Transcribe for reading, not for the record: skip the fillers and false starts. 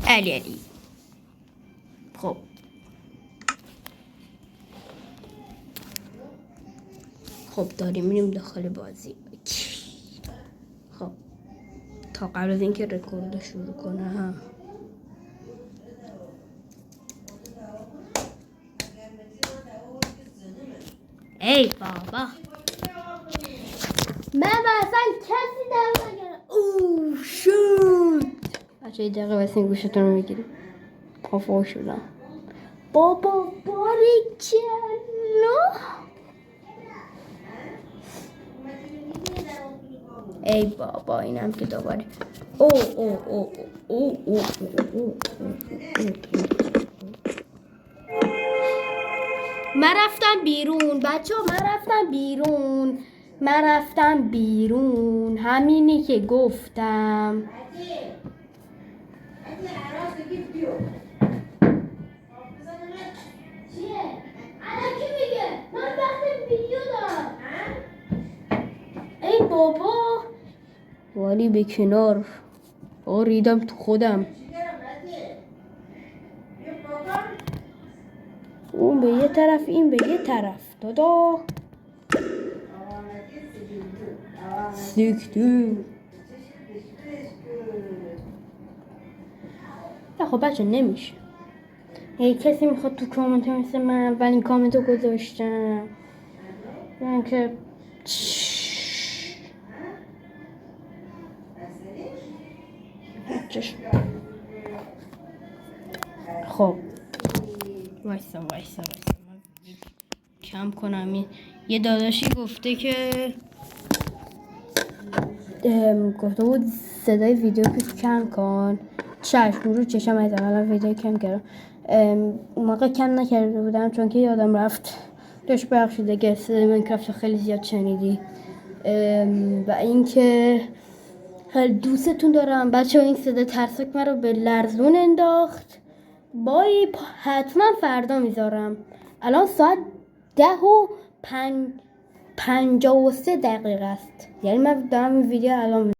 علی خب داریم میریم داخل بازی. خب تا قبل از اینکه رکورد شروع کنه ای بابا من اصلا کسی در نگرم. اوه شد بچه یه دقیقه بس این گوشتون رو میگیریم. آفا شدم بابا باریکلا. ای بابا اینم که دوباره من رفتم بیرون بچه ها. من رفتم بیرون همینی که گفتم. ای بابا ولی به کنار ریدم تو خودم. اون به یه طرف این به یه طرف دادا سیکتو. خب بچه نمیشه. کسی میخواد تو کامنت مثل من اولین کامنتو گذاشتم یعنی که خب وایسا من کم کنم. یه داداشی گفته که گفته بود صدای ویدیو کم کن. چشم رو چشم از الان ویدیو کم کردم. اون موقع کم نکرده بودم چون که یادم رفت. دوش بخشیده که صدای منکرافت خیلی زیاد شنیدی و اینکه خیلی دوستتون دارم بچه ها. این صدا ترسک من رو به لرزون انداخت. بای حتما فردا میذارم. الان ساعت 10:53 است. یعنی من دارم این ویدیو الان